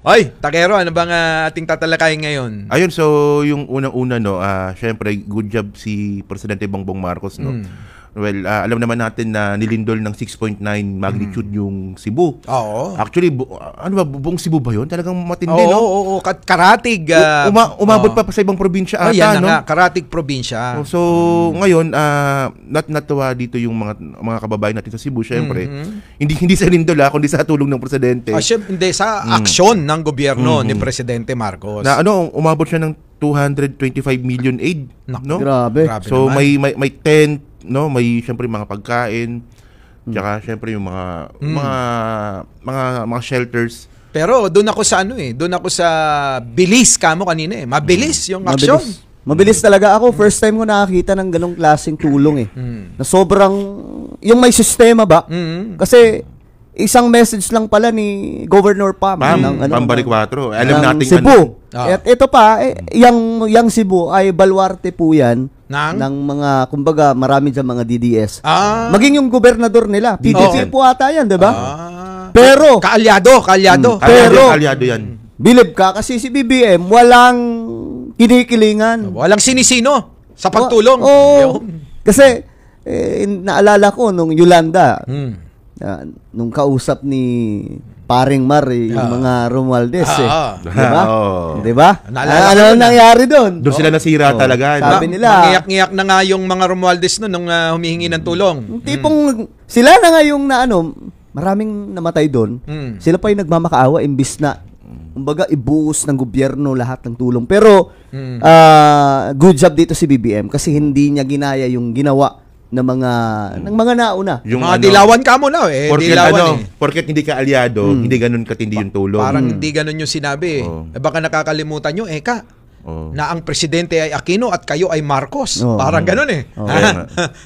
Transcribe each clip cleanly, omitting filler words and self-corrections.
Oy, Takero, ano bang ating tatalakayin ngayon? Ayun, so yung unang-una, no, syempre, good job si Presidente Bongbong Marcos, no. Well, alam naman natin na nilindol ng 6.9 magnitude yung Cebu. Oo. Actually, ano ba, buong Cebu ba yun? Talagang matindi, no? Oo, karatig. Umabot pa sa ibang probinsya ata, yan no? nga, karatig probinsya. So, ngayon, natuwa dito yung mga kababayan natin sa Cebu, syempre. Hindi sa lindol, kundi sa tulong ng Presidente. Hindi, sa aksyon ng gobyerno ni Presidente Marcos. Na umabot siya ng 225 million aid, no? Grabe. So, naman. may tent, no, may syempre mga pagkain, tsaka syempre yung mga shelters. Pero doon ako sa doon ako sa bilis kamo kanina eh. Mabilis yung aksyon. Mabilis talaga ako. First time ko nakakita ng ganong klaseng tulong eh. Na sobrang yung may sistema ba? Kasi isang message lang pala ni Governor Pam ng Pambari 4. Alam natin Cebu. At ito pa, yung Cebu ay baluarte po yan ng mga, kumbaga, marami dyan mga DDS. Maging yung gobernador nila. PDP po ata yan, di ba? Pero, kaalyado. Pero, kaalyado yan. Bilib ka, kasi si BBM, walang kinikilingan. Walang sinisino sa pagtulong. Kasi, naalala ko nung Yolanda, nung kausap ni Paring Mar, yung mga Romualdez diba? Diba? Ano nangyari doon? Doon sila nasira talaga. Sabi nila, mangiyak-ngiyak na nga yung mga Romualdez noon nung humihingi ng tulong. Tipong sila na nga yung maraming namatay doon. Sila pa yung nagmamakaawa imbis na kumbaga ibuhos ng gobyerno lahat ng tulong. Pero good job dito si BBM kasi hindi niya ginaya yung ginawa ng mga nauna. Yung mga dilawan ka mo na porket hindi ka alyado, hindi ganun katindi yung tulong. Parang hindi ganun yung sinabi. Baka nakakalimutan nyo, na ang presidente ay Aquino at kayo ay Marcos. Parang ganun eh.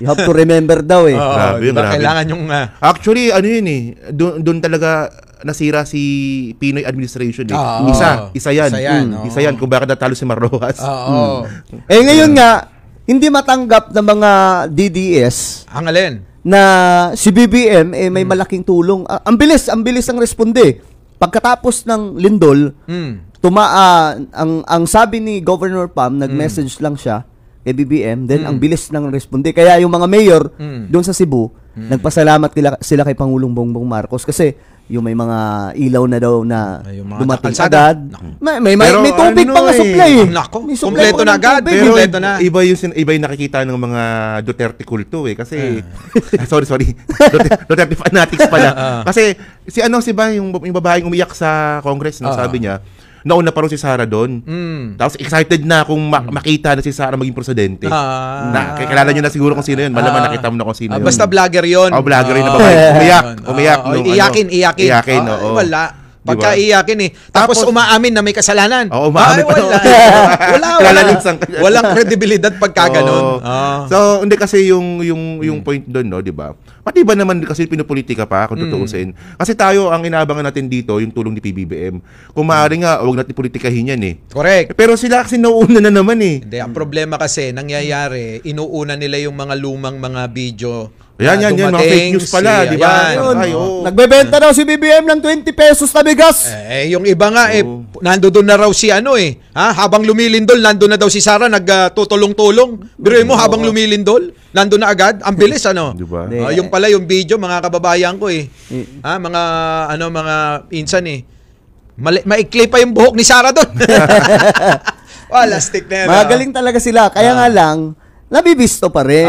You have to remember daw eh. Grabe. Kailangan yung... Actually, yun eh. Doon talaga nasira si Pinoy administration eh. Isa yan. Isa yan kung bakit natalo si Marrojas. Ngayon nga, hindi matanggap ng mga DDS ang alin na si BBM may malaking tulong. Ang bilis ang responde. Pagkatapos ng lindol, ang sabi ni Governor Pam, nag-message lang siya kay BBM, then ang bilis ng responde. Kaya yung mga mayor doon sa Cebu, nagpasalamat sila kay Pangulong Bongbong Marcos kasi yung may mga ilaw na daw na dumating agad. May tubig pa nga supply. Kompleto na agad. Pero iba yung nakikita ng mga Duterte kulto eh. Kasi, sorry. Duterte fanatics pala. Kasi, si yung babaeng umiyak sa Congress, sabi niya, nauna pa rin si Sara doon. Tapos excited na kung makita na si Sara maging presidente. Kilala niyo na siguro kung sino yun. Malaman nakita mo na kung sino yun. Basta vlogger yun. Vlogger yun na babae. Umiyak. Iyakin. Wala. Pagka iyakin Tapos umaamin na may kasalanan. Umaamin pa. Walang kredibilidad pagka ganun. So, hindi kasi yung point doon, no, di ba? Pati ba naman kasi pinupolitika pa, kung tutuusin. Kasi tayo, ang inaabangan natin dito, yung tulong ni PBBM. Kung maaari nga, huwag natin politikahin yan eh. Correct. Pero sila kasi nauuna na naman eh. Hindi, ang problema kasi, nangyayari, inuuna nila yung mga lumang mga video. Yan, mga fake news pala, di ba? Nagbebenta daw si BBM ng 20 pesos na bigas. Yung iba nga, nandoon na raw si habang lumilindol, nandoon na daw si Sara, nagtutulong-tulong. Biruin mo, habang lumilindol, nandoon na agad. Ang bilis, Diba? Yung pala, yung video, mga kababayan ko mga insan maikli pa yung buhok ni Sara doon. Lastik na. Magaling talaga sila. Kaya nga lang, nabibisto pa rin.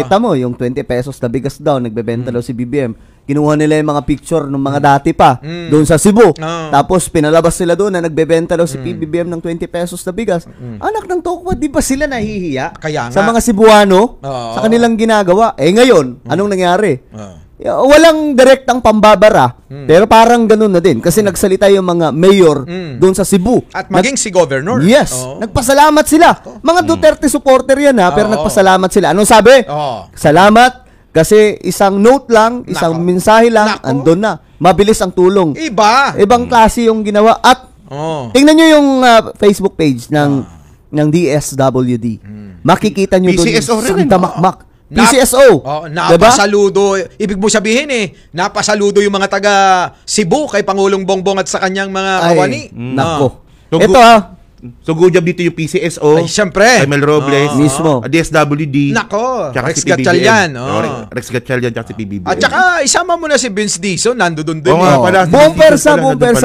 Kita mo, yung 20 pesos na bigas daw, nagbebenta daw si BBM. Kinuha nila yung mga picture ng mga dati pa, doon sa Cebu. Tapos, pinalabas sila doon na nagbebenta daw si BBM ng 20 pesos na bigas. Anak ng tokwa, di ba sila nahihiya? Sa mga Cebuano, sa kanilang ginagawa. Ngayon, anong nangyari? Walang direktang pambabara, pero parang ganun na din. Kasi nagsalita yung mga mayor doon sa Cebu. At maging si Governor. Yes. Nagpasalamat sila. Mga Duterte supporter yan pero nagpasalamat sila. Anong sabi? Salamat kasi isang note lang, isang mensahe lang, andun na. Mabilis ang tulong. Ibang klase yung ginawa. At tingnan nyo yung Facebook page ng DSWD. Makikita nyo doon yung Santa Makmak. PCSO. Napasaludo. Ibig mo sabihin napasaludo yung mga taga Cebu kay Pangulong Bongbong at sa kanyang mga kawani. Nako. So, Ito So good job dito yung PCSO. Ay, siyempre. Mel Robles. Mismo. DSWD. Nako. Tsaka Rex si PBBM. Gatchalian. Rex Gatchalian tsaka si PBBM. At saka isama mo na si Vince Dizon. Nando doon din. Buong persa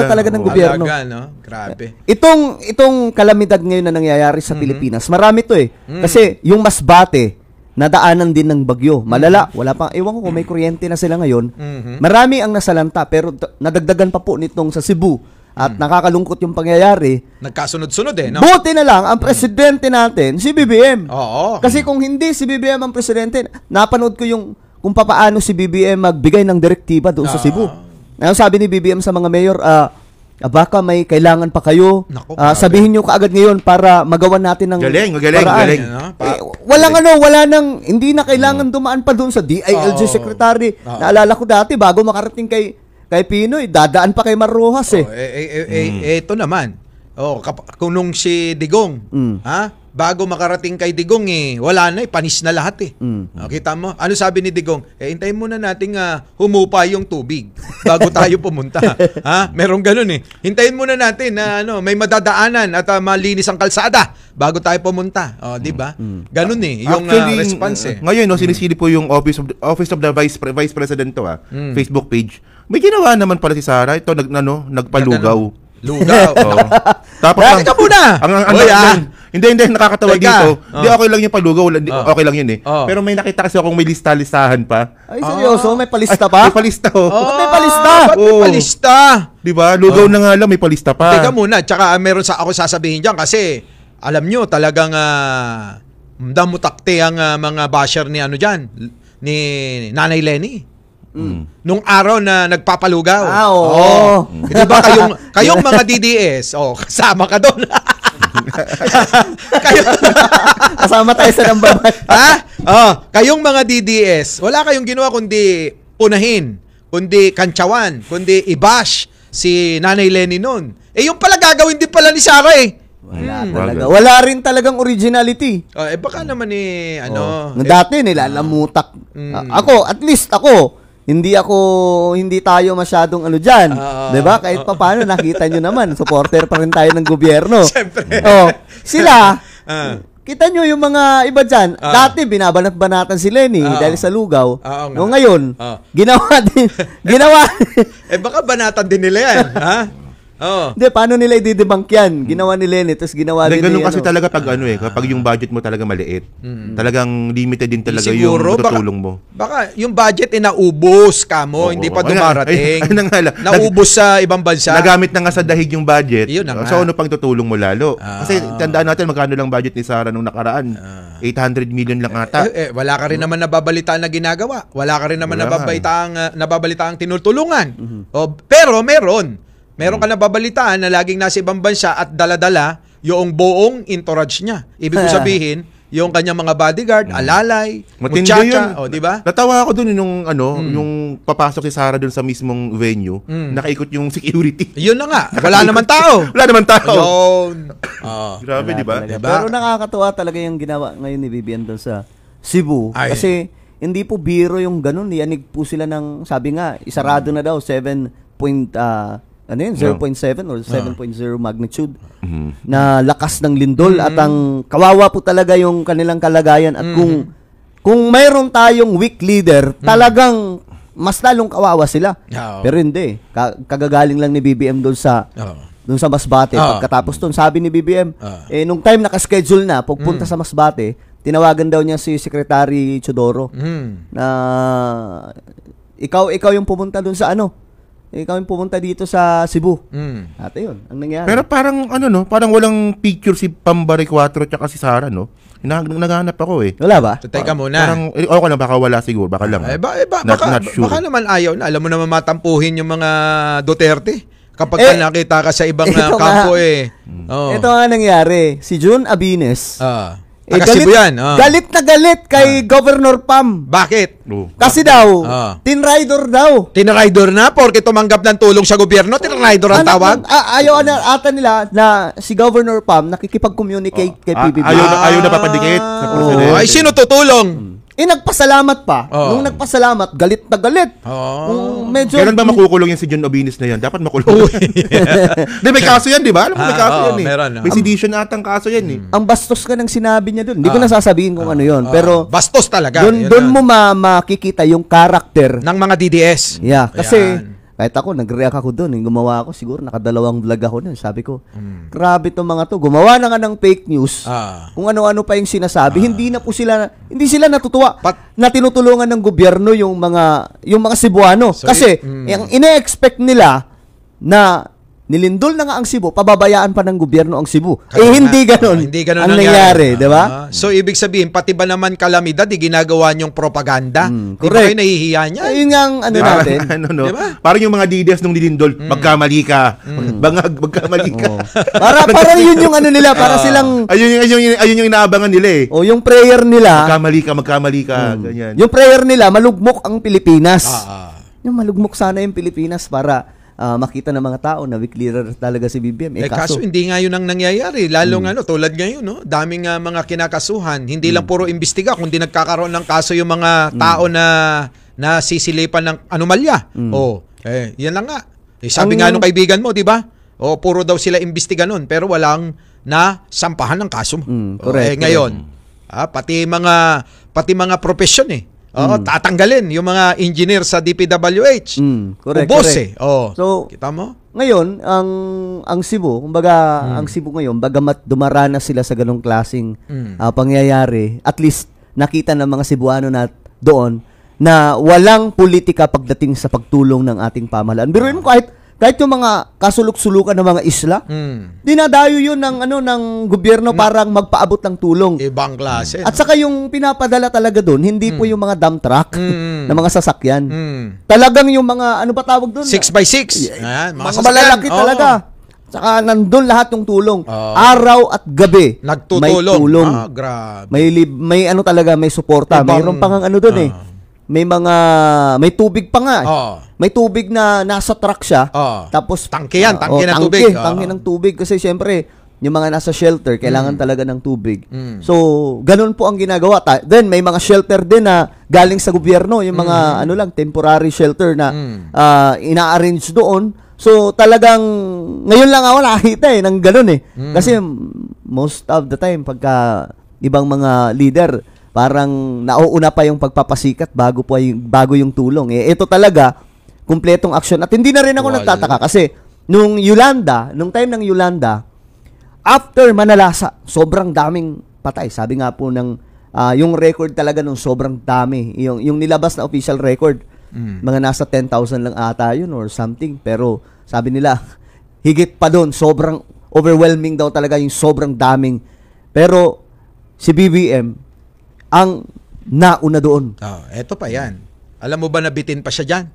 talaga ng gobyerno. Alaga, no? Grabe. Itong kalamidad ngayon na nangyayari sa Pilipinas, marami to Kasi yung Masbate, nadaanan din ng bagyo. Malala, wala pa. Ewan ko kung may kuryente na sila ngayon. Marami ang nasalanta, pero nadagdagan pa po nitong sa Cebu. At nakakalungkot yung pangyayari. Nagkasunod-sunod no? Buti na lang, ang presidente natin, si BBM. Oo. Kasi kung hindi si BBM ang presidente, napanood ko yung kung paano si BBM magbigay ng direktiba doon sa Cebu. Ngayon sabi ni BBM sa mga mayor, baka may kailangan pa kayo. Naku, sabihin nyo kaagad ngayon para magawa natin ng Galing. Wala nang, hindi na kailangan dumaan pa doon sa DILG secretary. Naalala ko dati, bago makarating kay Pinoy, dadaan pa kay Marrojas Ito naman. Kung nung si Digong, bago makarating kay Digong wala na panis na lahat Kita mo? Ano sabi ni Digong? Hintayin muna nating humupa yung tubig bago tayo pumunta. Merong ganun Hintayin muna natin na may madadaanan at malinis ang kalsada bago tayo pumunta. Di ba? Ganun yung response Ngayon sinisili po yung Office of the Vice President to Facebook page. May ginawa naman pala si Sara. Ito, nagpalugaw. Lugaw. Tapos ka muna! Hindi, nakakatawa dito. Hindi, okay lang yung palugaw. Okay lang yun Pero may nakita kasi akong may listahan pa. Ay, seryoso? May palista pa? May palista may palista? May palista? Diba? Lugaw na nga lang, may palista pa. Teka muna, tsaka meron ako sasabihin dyan kasi alam nyo, talagang damutakte ang mga basher ni ni Nanay Lenny. Nung araw na nagpapalugaw. Oo. Di ba kayong mga DDS, kasama ka doon. Kasama tayo sa nambabay. Kayong mga DDS, wala kayong ginawa kundi punahin, kundi kantsawan, kundi i-bash si Nanay Lenny noon. Yung pala gagawin din pala ni Sara Wala talaga. Wala rin talagang originality. Baka naman dati nilalamutak. At least ako, hindi tayo masyadong dyan. 'Di ba? Kahit paano nakita nyo naman, supporter pa rin tayo ng gobyerno. Siyempre. Sila, kita nyo yung mga iba dyan. Dati binabanat-banatan si Lenny dahil sa lugaw. No, ngayon, ginawa din. Baka banatan din nila yan, Hindi, paano nila i-debunk yan? Ginawa ni Lenny, tapos ginawa din ganun kasi talaga pag kapag yung budget mo talaga maliit, talagang limited din talaga siguro, yung tutulong mo. Baka yung budget naubos ka mo, hindi pa dumarating. Naubos sa ibang bansa. Nagamit na nga sa dahig yung budget. So ano pang tutulong mo lalo? Kasi tandaan natin magkano lang budget ni Sara nung nakaraan. 800 million lang ata. Wala ka rin naman nababalitaan na ginagawa. Wala ka rin naman nababalitaan tinutulungan. Pero meron ka nababalitaan na laging nasa ibang bansa at dala-dala yung buong entourage niya. Ibig ko sabihin, yung kanyang mga bodyguard, alalay, muchacha, di ba? Natawa ako doon yung papasok si Sara doon sa mismong venue, nakaikot yung security. Yun na nga, wala naman tao. Ayun. Grabe, di ba? Pero nakakatuwa talaga yung ginawa ngayon ni Vivian doon sa Cebu. Kasi hindi po biro yung ganun. Yanig po sila ng, sabi nga, isarado na daw, 0.7 or 7.0 magnitude na lakas ng lindol at ang kawawa po talaga yung kanilang kalagayan at kung mayroon tayong weak leader, talagang mas lalong kawawa sila. Pero hindi. Kagagaling lang ni BBM doon sa Masbate. Pagkatapos doon, sabi ni BBM, nung time naka-schedule na, pagpunta sa Masbate, tinawagan daw niya si Secretary Chodoro na ikaw yung pumunta doon sa ikaw yung pumunta dito sa Cebu. At ayun, ang nangyari. Pero parang parang walang picture si Pambari 4 tsaka si Sara, no? Naghahanap ako Wala ba? Teka muna. Parang okay lang, baka wala siguro, baka lang. Not sure. Baka naman ayaw na. Alam mo naman matampuhin yung mga Duterte kapag nakita ka sa ibang kampo Ito nga nangyari. Si June Abines. Taga-Cebu yan. Galit na galit kay Governor Pam. Bakit? Kasi daw, tinrider daw. Tinrider na? Porque tumanggap ng tulong sa gobyerno, tinrider ang tawag? Ayaw ata nila na si Governor Pam nakikipag-communicate kay PBBM. Ayaw na papadikit sa presidente. Ay, sino tutulong? nagpasalamat pa. Oo. Nung nagpasalamat, galit na galit. Medyo Kailan ba makukulong yan si John Obinis na yan? Dapat makulong. Di, may kaso yan, di ba? Alam mo, may kaso yan eh. meron, May sedition atang kaso yan eh. ang bastos ka ng sinabi niya doon. Hindi ko nasasabihin kung ano yon. Pero bastos talaga. doon mo makikita yung karakter. ng mga DDS. Yeah, kasi Ayan. kahit ako, nag-react ako doon. Gumawa ako, siguro nakadalawang vlog ako doon. Sabi ko, grabe itong mga to. Gumawa na nga ng fake news. Kung ano-ano pa yung sinasabi. Hindi sila natutuwa na tinutulungan ng gobyerno yung mga Cebuano. So, kasi, yung ine-expect nila na nilindol na nga ang Cebu, pababayaan pa ng gobyerno ang Cebu. Hindi ganun. Hindi ganun ang nangyari, di ba? So, ibig sabihin, pati ba naman kalamidad, ginagawa niyong propaganda? Di ba correct. kayo nahihiya niya? Ayun nga ang natin. Diba? Parang yung mga DDS nung nilindol, magkamali ka. Bangag, magkamali ka. Parang yun yung ano nila, para silang... Ayun yung inaabangan nila eh. yung prayer nila... Magkamali ka, ganyan. Yung prayer nila, malugmok ang Pilipinas. Yung malugmok sana yung Pilipinas para makita ng mga tao na weak leader talaga si BBM. Kaso hindi nga yun ang nangyayari. Lalong tulad ngayon, no? Daming mga kinakasuhan. Hindi lang puro imbestiga, kundi nagkakaroon ng kaso yung mga tao na sisilipan ng anomalya. Yan lang nga. Sabi nga nung kaibigan mo, di ba? Puro daw sila imbestiga nun, pero walang nasampahan ng kaso. Correct. Ngayon, pati mga profesyon tatanggalin yung mga engineer sa DPWH. Correct. Ubos correct. So, kita mo? Ngayon, ang Cebu, kumbaga, ang Cebu ngayon, bagamat dumaranas sila sa ganong klaseng pangyayari, at least nakita ng mga Cebuano na doon na walang politika pagdating sa pagtulong ng ating pamahalaan. Biruin mo kahit yung mga kasulok-sulukan ng mga isla, dinadayo yun ng gobyerno parang magpaabot ng tulong. Ibang klase. At saka yung pinapadala talaga doon, hindi po yung mga dump truck na mga sasakyan. Talagang yung mga, ano ba tawag doon? 6x6. Ayan, mga malalaki talaga. Saka nandun lahat yung tulong. Araw at gabi. Nagtutulong. May tulong. Grabe. May ano talaga, may suporta. Mayroon pang ano doon may tubig pa nga. May tubig na nasa truck siya. Tapos tangke yan, tangke ng tubig. Tangke ng tubig kasi syempre yung mga nasa shelter kailangan talaga ng tubig. So, ganun po ang ginagawa. Then may mga shelter din na galing sa gobyerno, yung mga temporary shelter na ina-arrange doon. So, talagang ngayon lang ako nakakita ng ganun Kasi most of the time pagka ibang mga leader parang nauuna pa yung pagpapasikat bago yung tulong. Ito talaga, kumpletong aksyon. At hindi na rin ako nagtataka kasi nung time ng Yolanda, after Manalasa, sobrang daming patay. Sabi nga po ng yung record talaga nung sobrang dami. Yung nilabas na official record, mga nasa 10,000 lang ata yun or something. Pero sabi nila, higit pa doon, sobrang overwhelming daw talaga yung sobrang daming. Pero si BBM, ang nauna doon. Eto pa yan. Alam mo ba nabitin pa siya dyan?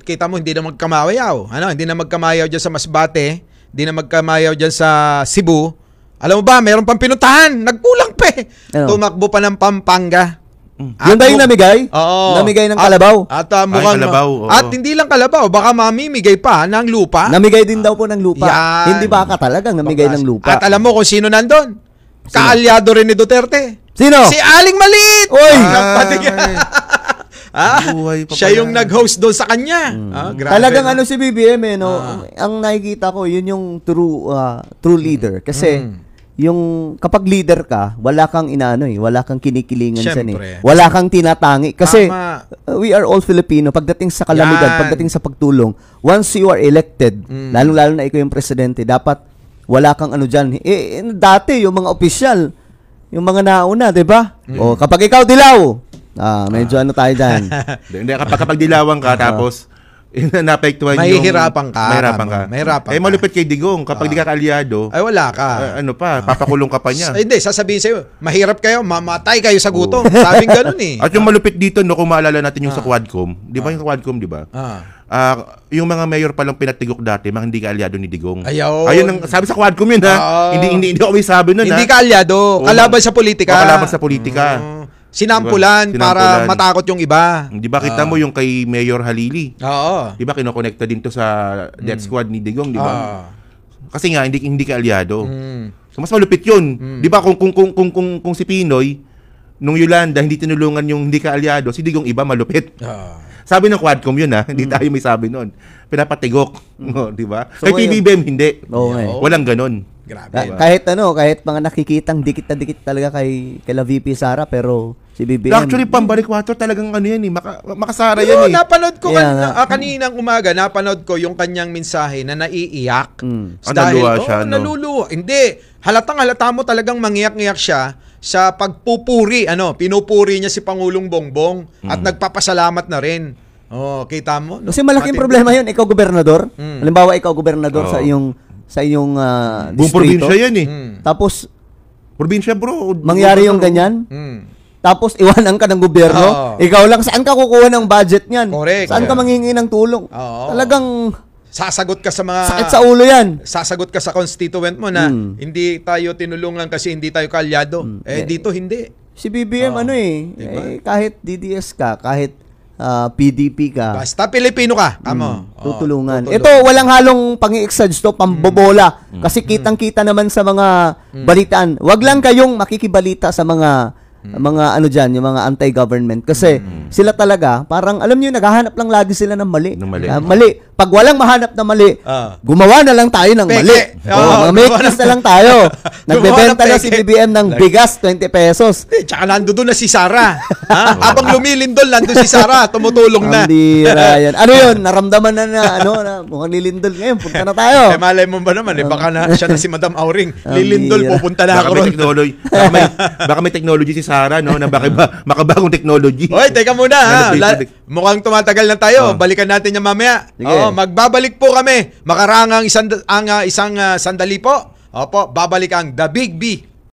Kita mo, hindi na magkamayaw. Hindi na magkamayaw dyan sa Masbate. Hindi na magkamayaw dyan sa Cebu. Alam mo ba, meron pang pinuntahan. Nagkulang pa Tumakbo pa ng Pampanga. Yun ba yung namigay? Oo. Namigay ng kalabaw. At mukhang, kalabaw, at hindi lang kalabaw, baka mamimigay pa ng lupa. Namigay din daw po ng lupa. Yan. Hindi ba talagang namigay ng lupa? At alam mo kung sino nandun? Kaalyado rin ni Duterte. Sino? Si Aling Maliit! Oy! Siya yung nag-host doon sa kanya. Grabe, talagang si BBM ang nakikita ko, yun yung true leader. Kasi yung kapag leader ka, wala kang wala kang kinikilingan Siyempre. wala kang tinatangi. Kasi we are all Filipino. Pagdating sa kalamidad, pagdating sa pagtulong, once you are elected, lalong-lalo na ikaw yung presidente, dapat wala kang dyan. Dati, yung mga opisyal, yung mga nauna, di ba? O, kapag ikaw dilaw, medyo tayo dyan. Hindi, kapag dilawan ka, tapos, naapektuhan mahihirapan ka. Mahirapan ka. Malupit kay Digong. Kapag di ka kaalyado, ay wala ka. papakulong ka pa niya. Hindi, sasabihin sa'yo, mahirap kayo, mamatay kayo sa gutom. Sabing ganun At yung malupit dito, kung maalala natin yung sa Quadcom, di ba yung Quadcom, di ba? Yung mga mayor palang pinatigok dati, mga hindi kaalyado ni Digong. Ayun, sabi sa Quadcom yun Hindi ako may sabi nun Hindi kaalyado, kalaban sa politika. Kalaban sa politika. Sinampulan para matakot yung iba. Di ba kita mo yung kay Mayor Halili? Oo. Di ba kinokonekta din to sa death squad ni Digong, di ba? Kasi nga hindi ka aliado. So mas malupit 'yun. Di ba kung si Pinoy nung Yolanda, hindi tinulungan yung hindi kaalyado, si Digong iba malupit. Ah. Sabi ng Quadcom yun hindi tayo may sabi nun. Pinapatigok, di ba? So, Kay PBBM hindi. Oo nga eh. Walang ganon. Grabe. Kahit mga nakikitang dikit na dikit talaga kay la VP Sara, pero si BBM. Actually, pambalik water talagang ano yan makasara yan eh. Napanood ko Yeah, kaninang umaga, napanood ko yung kanyang mensahe na naiiyak. Naluluwa siya, no? Naluluwa. Hindi. Halata mo talagang mangiyak-ngiyak siya sa pagpupuri, pinupuri niya si Pangulong Bongbong at nagpapasalamat na rin. Oh, kita mo? No? Kasi malaking problema yun, ikaw gobernador. Halimbawa, ikaw gobernador sa iyong buong distrito. probinsya yan eh. Tapos, Probinsya bro. mangyari yung ganyan. Tapos, iwanan ka ng gobyerno. Ikaw lang, saan ka kukuha ng budget niyan? Correct. Saan ka manghingi ng tulong? Talagang sasagot ka sa mga sakit sa ulo yan. Sasagot ka sa constituent mo na hindi tayo tinulungan kasi hindi tayo kalyado. Dito hindi. Si BBM diba? kahit DDS ka, kahit PDP ka, basta Pilipino ka, tutulungan. Ito, walang halong pang-i-exage to, pambobola. Kasi kitang-kita naman sa mga balitaan. Wag lang kayong makikibalita sa mga dyan, yung mga anti-government. Kasi sila talaga, parang alam niyo, naghahanap lang lagi sila ng mali. Mali. Pag walang mahanap na mali, gumawa na lang tayo ng mali. Mga make na lang tayo. Nagbebenta na si BBM ng bigas, 20 pesos. Tsaka nando doon na si Sara. Habang lumilindol, nando si Sara, tumutulong na. Yan. Ano yun? Naramdaman na mukhang lilindol ngayon. Punta na tayo. Malay mo ba naman, baka na siya na si Madam Auring. Lilindol, pupunta na ako ron. Baka may technology si Sara, no? Na makabagong technology. Oy, teka muna mukhang tumatagal na tayo. Balikan natin yan mamaya. Magbabalik po kami. Makarangang isang sandali po. Opo, babalik ang The Big B